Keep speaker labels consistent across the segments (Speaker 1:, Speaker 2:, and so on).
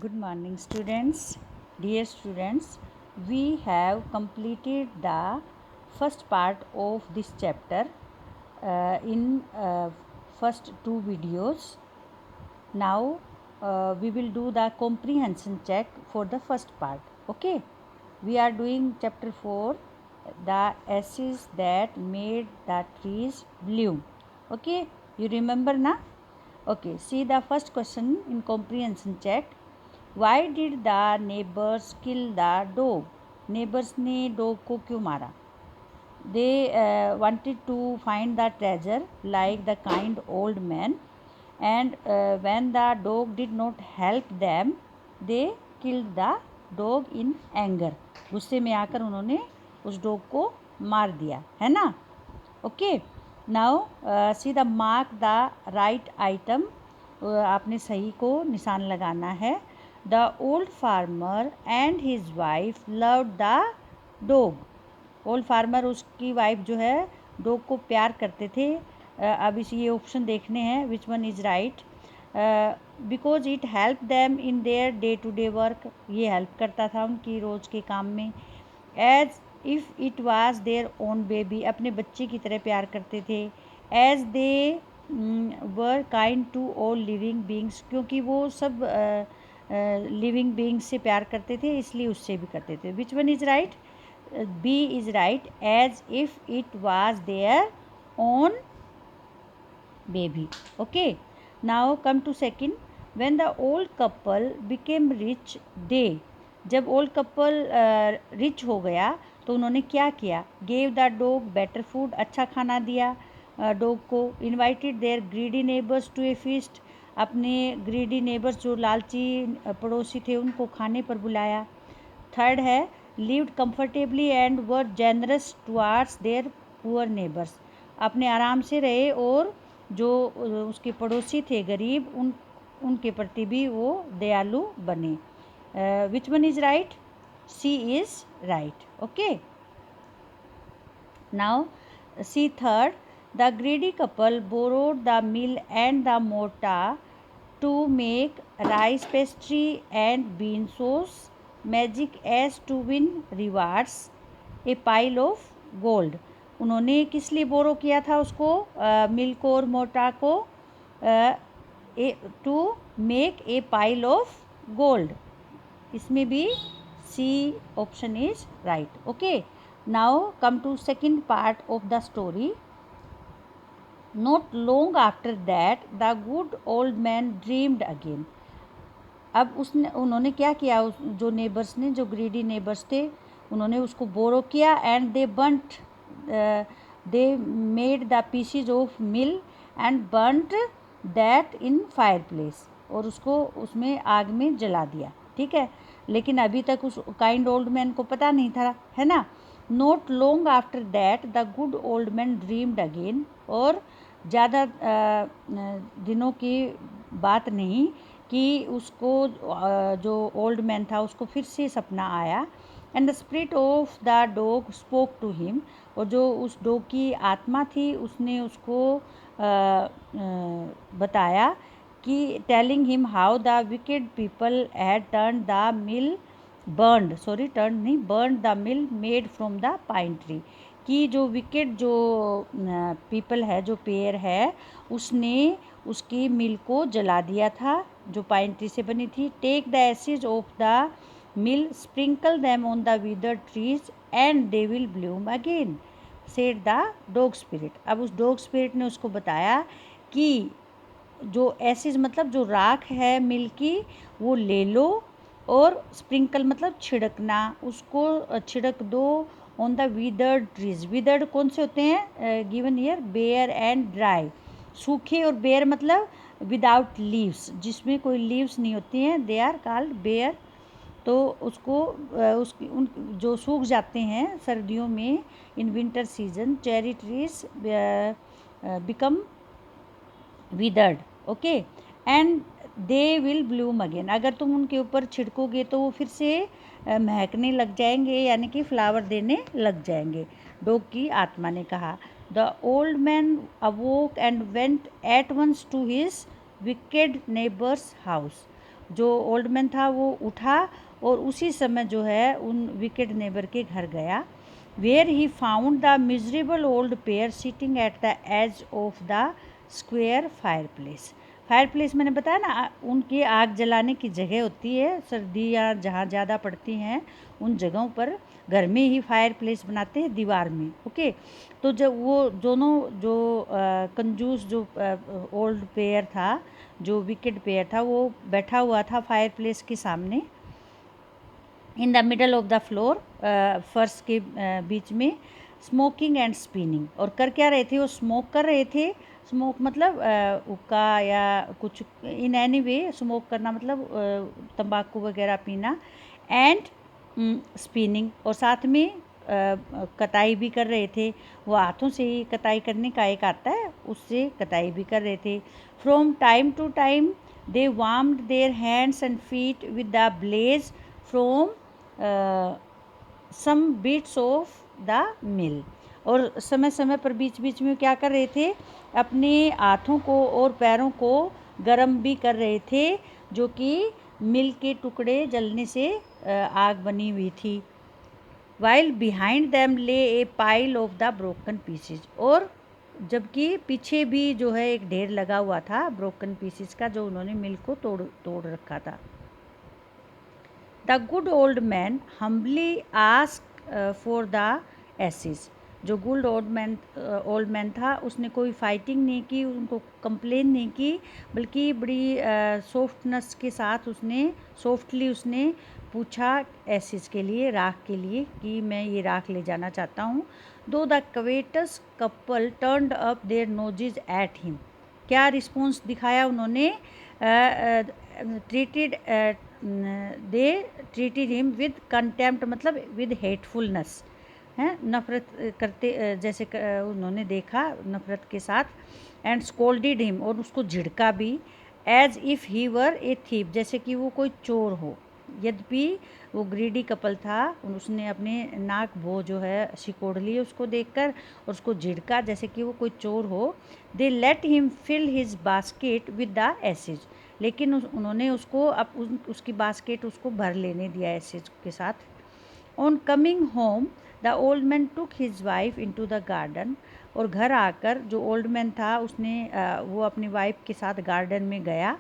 Speaker 1: Good morning, students. Dear students, we have completed the first part of this chapter in first two videos. Now we will do the comprehension check for the first part. Okay, we are doing chapter 4, the acids that made the trees bloom. Okay, you remember na? Okay, see the first question in comprehension check. Why did the neighbors kill the dog? Neighbors ने dog को क्यों मारा? They wanted to find the treasure like the kind old man, and when the dog did not help them, they killed the dog in anger. गुस्से में आकर उन्होंने उस dog को मार दिया, है ना? Okay, now see the mark the right item. आपने सही को निशान लगाना है. The old farmer and his wife loved the dog. Old farmer, उसकी वाइफ जो है डॉग को प्यार करते थे. अब इस ये ऑप्शन देखने हैं which one is right. Because it help them in their day to day work. ये हेल्प करता था उनकी रोज़ के काम में. As if it was their own baby, अपने बच्चे की तरह प्यार करते थे. As they were kind to all living beings, क्योंकि वो सब लिविंग बींग्स से प्यार करते थे, इसलिए उससे भी करते थे. विच one is right? B is right. As if it was their own baby. Okay, now come to second. When the old couple became rich, they, जब old couple rich हो गया तो उन्होंने क्या किया? Gave the dog better food, अच्छा खाना दिया डॉग को. Invited their greedy neighbors to a feast, अपने greedy neighbors जो लालची पड़ोसी थे उनको खाने पर बुलाया. थर्ड है lived comfortably and were generous towards their poor neighbors, अपने आराम से रहे और जो उसके पड़ोसी थे गरीब उनके प्रति भी वो दयालु बने. Which one is right? C is right. Okay, now C third. The greedy couple borrowed the mill and the mortar to make rice pastry and bean sauce, magic as to win rewards, a pile of gold. उन्होंने किस लिए बोरो किया था उसको? Milk और mortar को to make a pile of gold. इसमें भी C option is right. Okay, now come to second part of the story. Not long after that, the good old man dreamed again. अब उन्होंने क्या किया? जो neighbours ने, जो ग्रीडी नेबर्स थे, उन्होंने उसको बोरो किया and they burnt, they made the pieces of mill and burnt that in fireplace, और उसको उसमें आग में जला दिया. ठीक है, लेकिन अभी तक उस काइंड ओल्ड मैन को पता नहीं था, है ना? Not long after that the good old man dreamed again, और ज़्यादा दिनों की बात नहीं कि उसको जो ओल्ड मैन था उसको फिर से सपना आया. And the spirit of the dog spoke to him, और जो उस डॉग की आत्मा थी उसने उसको बताया कि telling him how the wicked people had turn the mill burned, sorry turn नहीं, burn the mill made from the pine tree, कि जो विकेट जो पीपल है, जो पेड़ है, उसने उसकी मिल को जला दिया था जो पाइन ट्री से बनी थी. Take the ashes of the mill, sprinkle them on the wither trees and they will bloom again, said the dog spirit. अब उस डॉग स्पिरिट ने उसको बताया कि जो एसेज मतलब जो राख है मिल की, वो ले लो, और स्प्रिंकल मतलब छिड़कना, उसको छिड़क दो on the withered trees. Withered कौन से होते हैं? Given year bare and dry, सूखे, और बेयर मतलब विदाउट लीव्स, जिसमें कोई लीव्स नहीं होती हैं, दे आर कॉल्ड बेयर. तो उसको उसकी उन जो सूख जाते हैं सर्दियों में, in winter season, cherry trees become withered. Okay, and they will bloom again. अगर तुम उनके ऊपर छिड़कोगे तो वो फिर से महकने लग जाएंगे, यानी कि फ्लावर देने लग जाएंगे, डॉग की आत्मा ने कहा. The old man awoke and went at once to his wicked neighbour's house. जो ओल्ड मैन था वो उठा और उसी समय जो है उन विकेड नेबर के घर गया, where he found the miserable old pair sitting at the edge of the square fireplace. Fireplace मैंने बताया ना, उनकी आग जलाने की जगह होती है, सर्दियाँ जहाँ ज़्यादा पड़ती हैं उन जगहों पर घर में ही फायर प्लेस बनाते हैं दीवार में। ओके, तो जब वो दोनों जो कंजूस जो ओल्ड पेयर था, जो विकेड पेयर था, वो बैठा हुआ था फायर प्लेस के सामने, in the middle of the floor, फर्श के बीच में, स्मोकिंग एंड स्पिनिंग। और कर क्या रहे थे, वो स्मोक कर रहे थे। स्मोक मतलब हुक्का या कुछ, इन एनी वे स्मोक करना मतलब तंबाकू वगैरह पीना, एंड स्पिनिंग, और साथ में कताई भी कर रहे थे। वो हाथों से ही कताई करने का एक आता है, उससे कताई भी कर रहे थे। From time to time they warmed their hands and feet with the blaze from some bits of the mill. और समय समय पर बीच बीच में क्या कर रहे थे, अपने हाथों को और पैरों को गर्म भी कर रहे थे, जो कि मिल के टुकड़े जलने से आग बनी हुई थी। वाइल बिहाइंड दैम ले ए pile of the broken pieces. और जबकि पीछे भी जो है एक ढेर लगा हुआ था ब्रोकन पीसेस का, जो उन्होंने मिल को तोड़ रखा था। The good old man humbly ask for the ashes. जो गुड ओल्ड मैन था, उसने कोई फाइटिंग नहीं की, उनको कंप्लेन नहीं की, बल्कि बड़ी सॉफ्टनेस के साथ सॉफ्टली उसने पूछा एसेस के लिए, राख के लिए, कि मैं ये राख ले जाना चाहता हूँ। Though the covetous couple turned up their noses at him. क्या रिस्पॉन्स दिखाया उन्होंने, they treated him with contempt, मतलब विद हेटफुलनेस, हैं, नफ़रत करते, जैसे उन्होंने देखा नफ़रत के साथ। एंड स्कोल्डेड हिम, और उसको झिड़का भी, as if he were a thief, जैसे कि वो कोई चोर हो। यद्यपि वो ग्रीडी कपल था, उसने अपने नाक भो जो है सिकोड़ ली उसको देखकर, और उसको झिड़का जैसे कि वो कोई चोर हो। They let him fill his basket with the ashes, लेकिन उन्होंने उसको उसकी बास्केट उसको भर लेने दिया एसेज के साथ। On coming home the old man took his wife into the garden. और घर आकर जो ओल्ड मैन था, उसने वो अपनी वाइफ के साथ गार्डन में गया।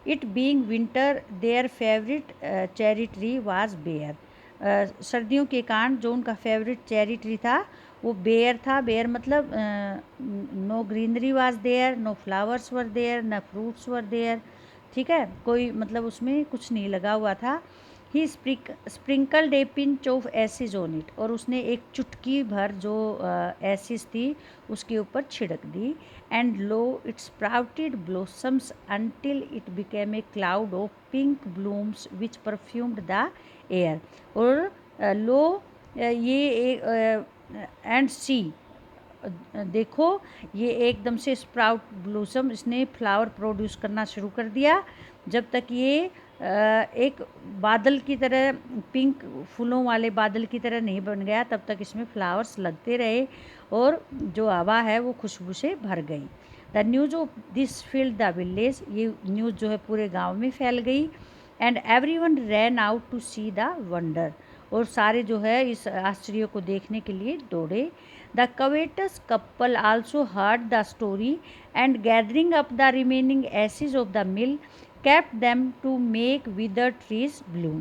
Speaker 1: It being winter their favourite cherry tree was bare. सर्दियों के कारण जो उनका फेवरेट चेरी ट्री था वो बेयर था। बेयर मतलब no greenery was there, no flowers were there, न फ्रूट्स वर देयर। ठीक है, कोई मतलब उसमें कुछ नहीं लगा हुआ था। He sprinkled a pinch of acid on it, और उसने एक चुटकी भर जो एसिड थी उसके ऊपर छिड़क दी। And lo it sprouted blossoms until it became a cloud of pink blooms which perfumed the air. और लो ये एक एंड सी, देखो ये एकदम से स्प्राउट ब्लूसम, इसने फ्लावर प्रोड्यूस करना शुरू कर दिया। जब तक ये एक बादल की तरह, पिंक फूलों वाले बादल की तरह नहीं बन गया, तब तक इसमें फ्लावर्स लगते रहे, और जो हवा है वो खुशबू से भर गई। The news of this filled the village, ये न्यूज़ जो है पूरे गांव में फैल गई। And everyone ran out to see the wonder, और सारे जो है इस आश्चर्य को देखने के लिए दौड़े। The covetous couple also heard the story and gathering up the remaining ashes of the mill kept them to make withered trees bloom।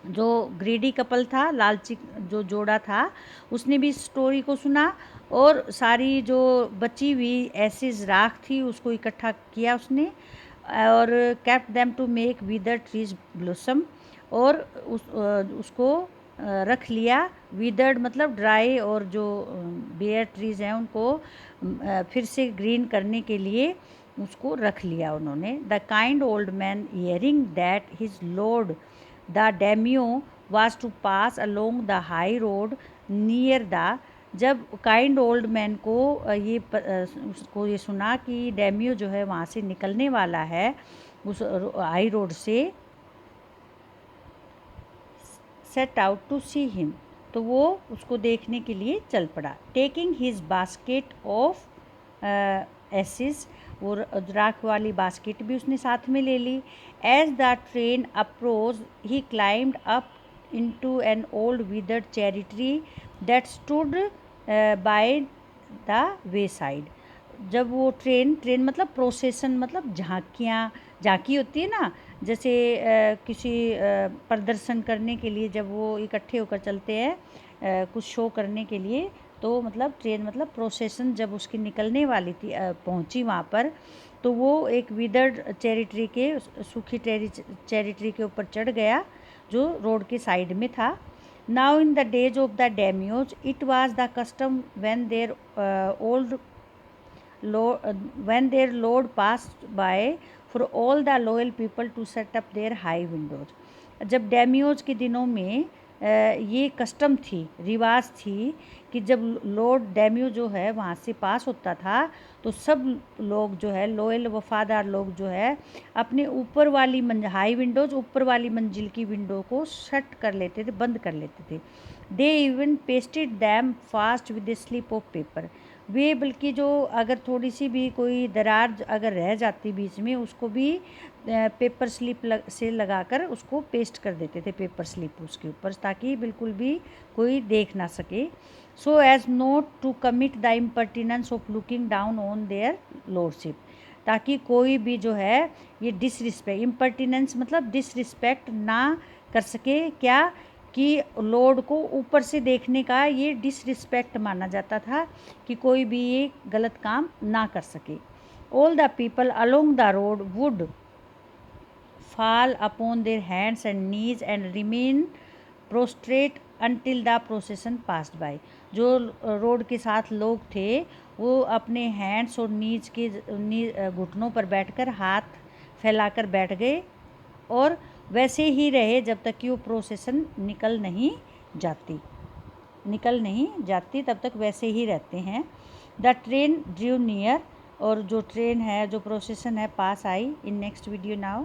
Speaker 1: जो ग्रीडी कपल था, लालची जो जोड़ा था, उसने भी इस स्टोरी को सुना, और सारी जो बची हुई एसिड राख थी उसको इकट्ठा किया उसने, और kept them to make withered trees blossom, और उसको रख लिया। विदर्ड मतलब ड्राई, और जो बेयर ट्रीज़ हैं उनको फिर से ग्रीन करने के लिए उसको रख लिया उन्होंने। The kind old man hearing that his lord the daimyo was to pass along the high road near the, जब काइंड ओल्ड मैन को उसको ये सुना कि डेमियो जो है वहाँ से निकलने वाला है उस हाई रोड से, set out to see him, तो वो उसको देखने के लिए चल पड़ा। Taking his basket of ashes, वो राख वाली बास्केट भी उसने साथ में ले ली। As the train approach he climbed up into an old withered cherry tree that stood by the way side. जब वो ट्रेन मतलब प्रोसेसन मतलब झांकी होती है ना, जैसे किसी प्रदर्शन करने के लिए जब वो इकट्ठे होकर चलते हैं कुछ शो करने के लिए, तो मतलब ट्रेन मतलब प्रोसेसन जब उसकी निकलने वाली थी पहुंची वहाँ पर, तो वो एक विदर्ड चेरी ट्री के सूखी चेरी ट्री के ऊपर चढ़ गया जो रोड के साइड में था। Now in the days of the daimyos it was the custom when their when their lord passed by for all the loyal people to set up their high windows। जब डेमियोज के दिनों में ये custom थी, रिवाज थी कि जब लॉर्ड डेमियो जो है वहाँ से पास होता था तो सब लोग जो है लॉयल वफादार लोग जो है अपने ऊपर वाली हाई विंडोज ऊपर वाली मंजिल की विंडो को शट कर लेते थे, बंद कर लेते थे। They even pasted them fast with the slip of paper. वे बल्कि जो अगर थोड़ी सी भी कोई दरार अगर रह जाती बीच में उसको भी पेपर स्लिप से लगाकर उसको पेस्ट कर देते थे, पेपर स्लिप उसके ऊपर, ताकि बिल्कुल भी कोई देख ना सके। So as not to commit the impertinence of looking down on their lordship, ताकि कोई भी जो है ये डिसरिस्पेक्ट, इम्पर्टिनेंस मतलब डिसरिस्पेक्ट ना कर सके, क्या कि लॉर्ड को ऊपर से देखने का ये डिसरिस्पेक्ट माना जाता था कि कोई भी ये गलत काम ना कर सके। All the people along the road would fall upon their hands and knees and remain prostrate until the procession passed by। जो रोड के साथ लोग थे वो अपने हैंड्स और नीज के घुटनों पर बैठकर हाथ फैलाकर बैठ गए और वैसे ही रहे जब तक कि वो प्रोसेसन निकल नहीं जाती तब तक वैसे ही रहते हैं। द ट्रेन ड्रू नियर, और जो ट्रेन है जो प्रोसेसन है पास आई। In next video now.